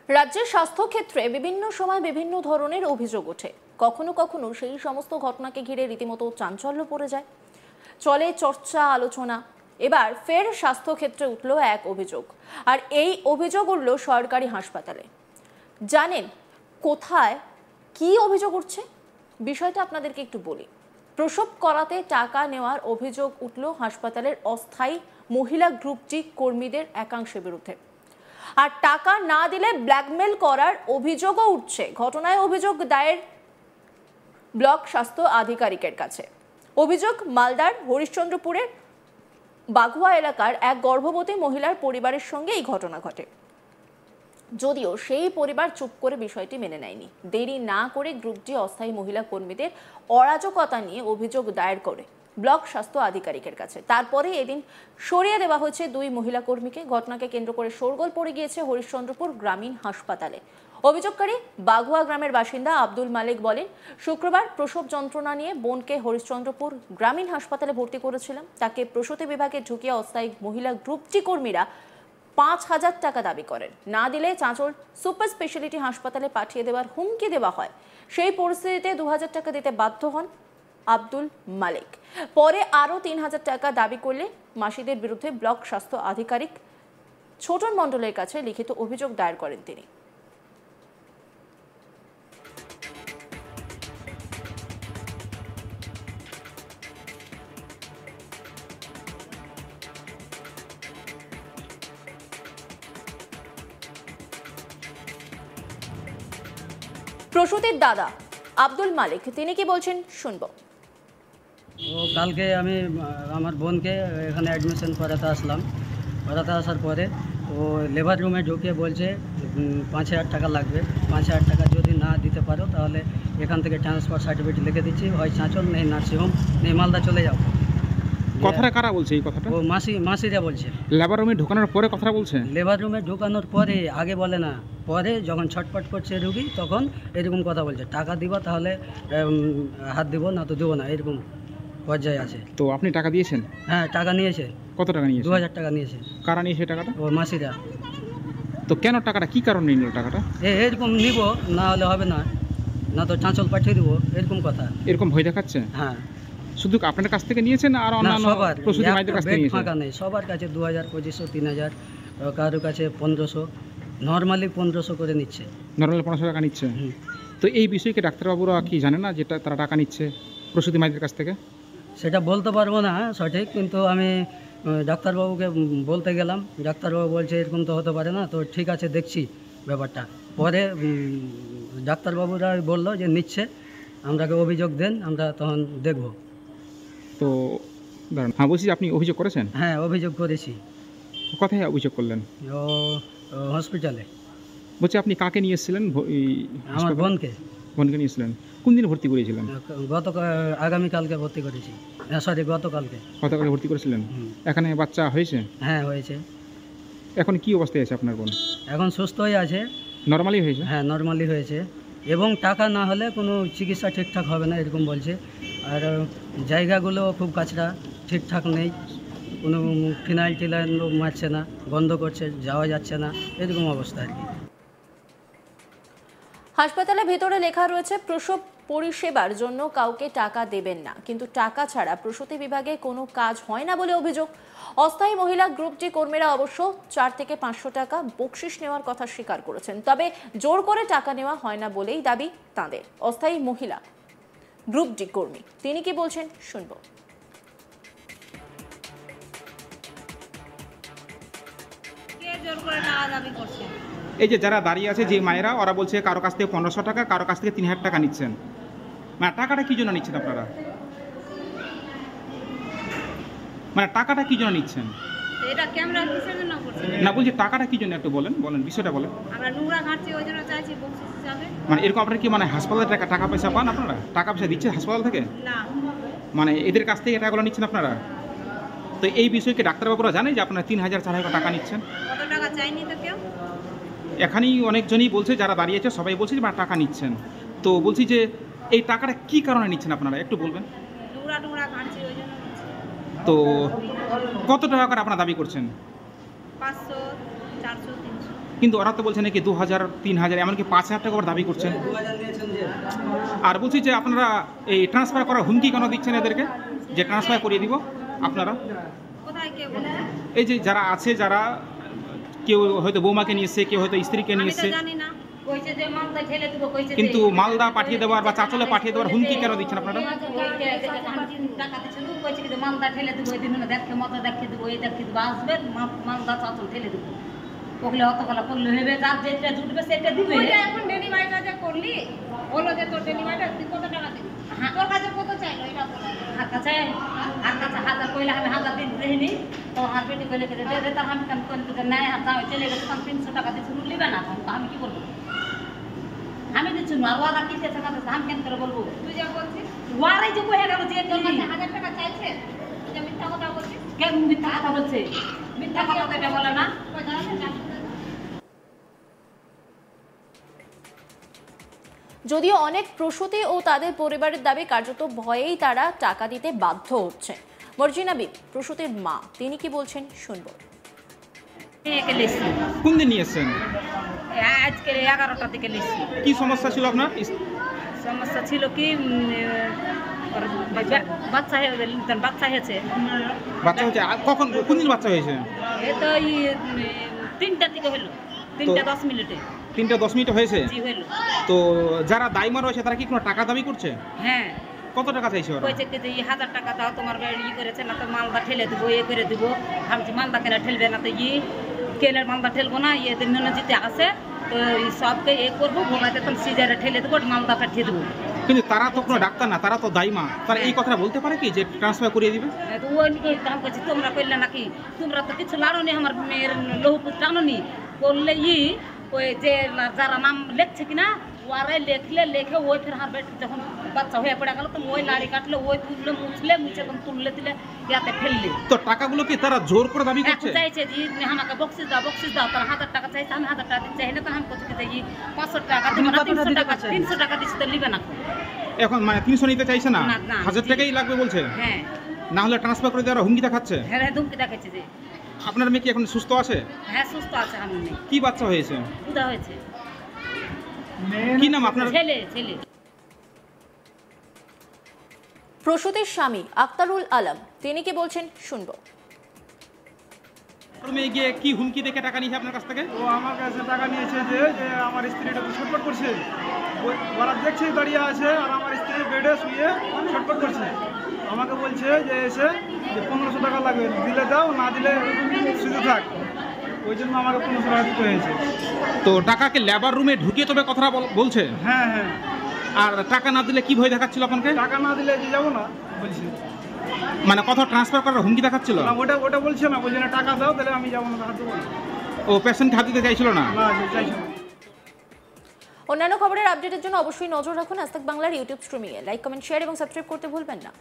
রাজ্যের স্বাস্থ্য ক্ষেত্রে বিভিন্ন সময় বিভিন্ন ধরনের অভিযোগ ওঠে। কখনো কখনো সেই সমস্ত ঘটনাকে ঘিরে রীতিমতো চাঞ্চল্য পড়ে যায়, চলে চর্চা আলোচনা। এবার ফের স্বাস্থ্য ক্ষেত্রে উঠল এক অভিযোগ, আর এই অভিযোগ উঠল সরকারি হাসপাতালে। জানেন কোথায় কি অভিযোগ উঠছে? বিষয়টা আপনাদেরকে একটু বলি। প্রসব করাতে টাকা নেওয়ার অভিযোগ উঠল হাসপাতালের অস্থায়ী মহিলা গ্রুপ ডি কর্মীদের একাংশের বিরুদ্ধে। আর টাকা না দিলে ব্ল্যাকমেল করার অভিযোগও উঠছে। ঘটনায় অভিযোগ দায়ের ব্লক স্বাস্থ্য আধিকারিকের কাছে। অভিযোগ মালদার হরিশ্চন্দ্রপুরের বাঘুয়া এলাকার এক গর্ভবতী মহিলার পরিবারের সঙ্গে এই ঘটনা ঘটে। যদিও সেই পরিবার চুপ করে বিষয়টি মেনে নেয়নি। দেরি না করে গ্রুপ ডি অস্থায়ী মহিলা কর্মীদের অরাজকতা নিয়ে অভিযোগ দায়ের করে ব্লক স্বাস্থ্য আধিকারিকের কাছে। তারপরে এদিন সরিয়ে দেওয়া হয়েছে দুই মহিলা কর্মীকে। ঘটনাকে কেন্দ্র করে শোরগোল পড়ে গিয়েছে হরিশ্চন্দ্রপুর গ্রামীণ হাসপাতালে। অভিযোগকারী বাঘুয়া গ্রামের বাসিন্দা আব্দুল মালিক বলেন, শুক্রবার প্রসব যন্ত্রণা নিয়ে বোনকে হরিশ্চন্দ্রপুর গ্রামীণ হাসপাতালে ভর্তি করেছিলাম। তাকে প্রসূতি বিভাগে ঢুকিয়ে অস্থায়ী মহিলা গ্রুপ ডি কর্মীরা 5,000 টাকা দাবি করেন। না দিলে চাঁচল সুপার স্পেশালিটি হাসপাতালে পাঠিয়ে দেওয়ার হুমকি দেওয়া হয়। সেই পরিস্থিতিতে 2,000 টাকা দিতে বাধ্য হন আব্দুল মালিক। পরে আরও 3,000 টাকা দাবি করলে মাসিদের বিরুদ্ধে ব্লক স্বাস্থ্য আধিকারিক ছোটন মণ্ডলের কাছে লিখিত অভিযোগ দায়ের করেন তিনি। প্রসূতির দাদা আব্দুল মালিক তিনি কি বলছেন শুনবো। কালকে আমি আমার বোনকে এখানে অ্যাডমিশন করাতে আসলাম। করাতে আসার পরে ও লেবার রুমে ঢুকিয়ে বলছে 5,000 টাকা লাগবে। 5,000 টাকা যদি না দিতে পারো তাহলে এখান থেকে ট্রান্সফার সার্টিফিকেট লিখে দিচ্ছি, হয় চাঁচল নেই নার্সিংহোম নেই মালদা চলে যাও। কথাটা কারা বলছে এই কথাটা? ও মাসিরা বলছে। লেবার রুমে ঢোকানোর পরে কথাটা বলছে? লেবার রুমে ঢোকানোর পরে, আগে বলে না, পরে যখন ছটপট করছে রুগী তখন এরকম কথা বলছে, টাকা দিবা তাহলে হাত দিব, না তো দেবো না, এরকম পর্যায়ে আছে। তো আপনি টাকা দিয়েছেন? হ্যাঁ, টাকা নিয়েছে। কত টাকা নিয়েছে? 2,000 টাকা নিয়েছে। কারা নিয়েছে টাকাটা? ও মাসিরা। তো কেন টাকাটা, কি কারণে নিল টাকাটা? এরকম নিব, না হলে হবে না, না তো চাঁচল পাঠিয়ে দিব, এরকম কথা। এরকম ভয় দেখাচ্ছে? হ্যাঁ। শুধু আপনার কাছ থেকে নিয়েছেন আর অন্যান্য প্রসূতি মায়েদের কাছ থেকে নিয়েছেন? ফাঁকা নেই, সবার কাছে 2,000, 2,500, 3,000, কারোর কাছে 1,500, নর্মালি 1,500 করে নিচ্ছে। নর্মালি 1,500 টাকা নিচ্ছে। তো এই বিষয়ে কি ডাক্তারবাবুরা কি জানে না যেটা তারা টাকা নিচ্ছে প্রসূতি মায়েদের কাছ থেকে? সেটা বলতে পারবো না সঠিক, কিন্তু আমি ডাক্তারবাবুকে বলতে গেলাম, ডাক্তারবাবু বলছে এরকম তো হতে পারে না, তো ঠিক আছে দেখছি ব্যাপারটা। পরে ডাক্তারবাবুরা বললো যে নিচ্ছে, আমরাকে অভিযোগ দেন, আমরা তখন দেখব। তো হ্যাঁ, বলছি আপনি অভিযোগ করেছেন? হ্যাঁ, অভিযোগ করেছি। কোথায় অভিযোগ করলেন? ও হসপিটালে। বলছি আপনি কাকে নিয়ে এসেছিলেন? আমার বোনকে। বোনকে নিয়েছিলেন? কোন দিন ভর্তি করেছিলেন? আগামীকালকে ভর্তি করেছি, সরি গতকালকে। গতকালে ভর্তি করেছিলেন? এখানে বাচ্চা হয়েছে? হ্যাঁ, হয়েছে। এখন কি অবস্থায় আছে আপনার বোন? এখন সুস্থ হয়ে আছে। নর্মালি হয়েছে? হ্যাঁ, নর্মালি হয়েছে, এবং টাকা না হলে কোনো চিকিৎসা ঠিকঠাক হবে না এরকম বলছে। আর জায়গাগুলো খুব কাছড়া, ঠিকঠাক নেই, কোনো ফিনাইল টিনাইল মারছে না, বন্ধ করছে, যাওয়া যাচ্ছে না, এরকম অবস্থা আর কি। হাসপাতালের ভেতরে লেখা রয়েছে প্রসব পরিষেবার জন্য কাউকে টাকা দেবেন না, কিন্তু টাকা ছাড়া প্রসূতি বিভাগে কোনো কাজ হয় না বলে অভিযোগ। অস্থায়ী মহিলা গ্রুপ ডি কর্মীরা অবশ্য 4 থেকে 500 টাকা বকশিশ নেওয়ার কথা স্বীকার করেছেন, তবে জোর করে টাকা নেওয়া হয় না বলেই দাবি তাঁদের। অস্থায়ী মহিলা গ্রুপ ডি কর্মী তিনি কি বলছেন শুনবো। এই যে যারা দাঁড়িয়ে আছে যে মায়েরা, ওরা বলছে কারো কাছ থেকে 1,500 টাকা, কারো কাছ থেকে 3,000 টাকা নিচ্ছেন। মানে টাকাটা কি জন্য নিচ্ছেন আপনারা? মানে টাকাটা কি জন্য নিচ্ছেন? এটা ক্যামেরা কিসের জন্য করছেন? না, বলছি টাকাটা কি জন্য একটু বলেন বিষয়টা বলেন। আমরা নোংরা ঘাটছি ওই জন্য চাইছি বকশিশ হিসাবে। মানে এরকম আপনারা কি মানে হাসপাতালে টাকা পয়সা পান? আপনারা টাকা পয়সা দিচ্ছে হাসপাতাল থেকে? না, মানে এদের কাছ থেকে টাকাগুলো নিচ্ছেন আপনারা? তো এই বিষয়ে কি ডাক্তারবাবুরা জানে যে আপনারা 3,000, 4,000 টাকা নিচ্ছেন? কত টাকা চাইনি তো কেউ। এখানেই অনেকজনই বলছে, যারা দাঁড়িয়েছে সবাই বলছে যে টাকা নিচ্ছেন। তো বলছি যে এই টাকাটা কি কারণে নিচ্ছেন আপনারা একটু বলবেন। নোংরা ঘাটছি ওই জন্য। তো কত টাকা করে আপনারা দাবি করছেন? 500, 400, 300। কিন্তু ওরা তো বলছে নাকি 2000, 3000, এমনকি 5000 টাকা ওরা দাবি করছেন। 2000 নিয়েছেন যে। আর বলছি যে আপনারা এই ট্রান্সফার করার হুমকি কেন দিচ্ছেন এদেরকে, যে ট্রান্সফার করিয়ে দিব আপনারা? কোথায় কে বলেছে? এই যে যারা আছে, যারা কেউ হয়তো বৌমাকে নিয়ে এসছে, কেউ হয়তো স্ত্রীকে নিয়ে আমি তো এসছে, জানি না। কইছে যে মালদা ঠেলে দিব, কইছে কিন্তু মালদা পাঠিয়ে দেওয়ার বা চাচলে পাঠিয়ে দেওয়ার হুমকি কেন দিচ্ছেন আপনারা? টাকা দিচ্ছিল, কইছে যে মালদা ঠেলে দিব, ওই দিন দেখে মতো দেখে দিব, এই দেখে দিব, আসবে মালদা চাচল ঠেলে দিব। ওগুলো অতগুলো করলে হবে, যার যেটা জুটবে সেটা দিবে। ওইটা এখন ডেলিভারিটা যে করলি, বলো যে তোর ডেলিভারিটা তুই কত টাকা দিবি? তোর কাছে কত চাইলো এটা বলো। হার কাছে 1000 কইলে আমি 1000 দিন দেখিনি, তো আর বেটি কইলে যে দে তার আমি কাম করে দিতে নাই, আর তাও চলে গেছে, 300 টাকা দিচ্ছিল, নিবে না, তো আমি কি করবো? আমি দিচ্ছি না, ওরা কি চেয়েছে না, আমি কেন করে বলবো? তুই যা বলছিস, ওরাই যে কয়ে গেল যে তোর কাছে 1000 টাকা চাইছে, তুই যা মিথ্যা কথা বলছিস। কেন মিথ্যা কথা বলছে? মিথ্যা কথা তো এটা বলে না। ওই দাঁড়াতে চাস। যদিও অনেক প্রসূতি ও তাদের পরিবারের দাবি কার্যত ভয়েই তারা টাকা দিতে বাধ্য হচ্ছে। মর্জিনা বিবি প্রসূতির মা, তিনি কি বলছেন শুনবো। একে লেছি, কোন দিন নিয়ে এসছেন? আজকে 11টার দিকে লেছি। কি সমস্যা ছিল আপনার? সমস্যা ছিল কি, বাচ্চা বাচ্চা হয়েছে, বাচ্চা হচ্ছে কখন, কোন দিন বাচ্চা হয়েছে? এ তো 3টার দিকে হলো, 3টা 10 মিনিটে। 3:10 হয়েছে। জি হলো। তো যারা দায়মা রয়েছে তারা কি কোনো টাকা দাবি করছে? হ্যাঁ, কত টাকা চাইছে ওরা? কইছে কি যে 1000 টাকা দাও, তোমার ই করেছে না তো মালদা ঠেলে দেবো, এ করে দেবো। ভাবছি মালদা কেনা ঠেলবে না, তো কেলে মালদা ঠেলবো না, এদের জন্য যেতে আসে তো সবকে এ করবো, ভোগাতে তখন সিজারে ঠেলে দেবো, মালদা পাঠিয়ে দেবো। কিন্তু তারা তো কোনো ডাক্তার না, তারা তো দায়মা, তারা এই কথা বলতে পারে কি যে ট্রান্সফার করিয়ে দিবে? তো ওই দাম করছি, তোমরা করলে নাকি, তোমরা তো কিছু লাড়নি, আমার মেয়ের লৌপুর টানুনি করলে ওই যে যারা নাম লেখছে কিনা, ওরাই লেখে ওই ফের হার বেট যখন বাচ্চা হয়ে পড়ে গেল, তো ওই নাড়ি কাটলে, ওই তুললে, মুছে তখন তুললে দিলে ইয়াতে ফেললে। তো টাকাগুলো কি তারা জোর করে দাবি এখন করছে? চাইছে যে আমাকে বক্সিস দাও, তার 1000 টাকা চাইছে, আমি 1000 টাকা দিতে চাই না, তো আমি করছি যে 500 টাকা দিব না, 300 টাকা দিচ্ছি, তো নিবে না। এখন মানে 300 নিতে চাইছে না, না, না, 1000 টাকাই লাগবে বলছে। হ্যাঁ না হলে ট্রান্সফার করে দেওয়ার হুমকি দেখাচ্ছে। হ্যাঁ, ধুমকি দেখাচ্ছে যে। আপনার মেয়ে কি এখন সুস্থ আছে? হ্যাঁ, সুস্থ আছে, আমি নেই, কি বাচ্চা হয়েছে? ক্ষুধা হয়েছে। কি নাম আপনার? ছেলে। প্রসূতির স্বামী আক্তারুল আলম, তিনি কি বলছেন শুনবো। আপনার মেয়ে গিয়ে কি হুমকি দেখে টাকা নিয়েছে আপনার কাছ থেকে? ও আমার কাছে টাকা নিয়েছে যে আমার স্ত্রীটা তো ছটফট করছে, ওরা দেখছে দাঁড়িয়ে আছে, আর আমার স্ত্রী বেডে শুয়ে ছটফট করছে। আমাকে বলছে যে এসে যে 1500 টাকা লাগবে, দিলে দাও, না দিলে শুধু থাক। ওই জন্য আমাকে 1500 টাকা দিতে হয়েছে। তো টাকাকে লেবার রুমে ঢুকিয়ে তবে কথাটা বলছে? হ্যাঁ হ্যাঁ, আর টাকা না দিলে কি ভয় দেখাচ্ছিল আপনাকে? টাকা না দিলে যে যাবো না বলছি। মানে কথা ট্রান্সফার করার হুমকি দেখাচ্ছিল? না, ওটা বলছে না, বলছে না টাকা দাও, তাহলে আমি যাবো না, হাত দেবো না। ও পেশেন্টকে হাত দিতে চাইছিল না? না, চাইছি না। অন্যান্য খবরের আপডেটের জন্য অবশ্যই নজর রাখুন আজ তাক বাংলার ইউটিউব স্ট্রিমিংয়ে। লাইক, কমেন্ট, শেয়ার এবং সাবস্ক্রাইব করতে ভুলবেন না।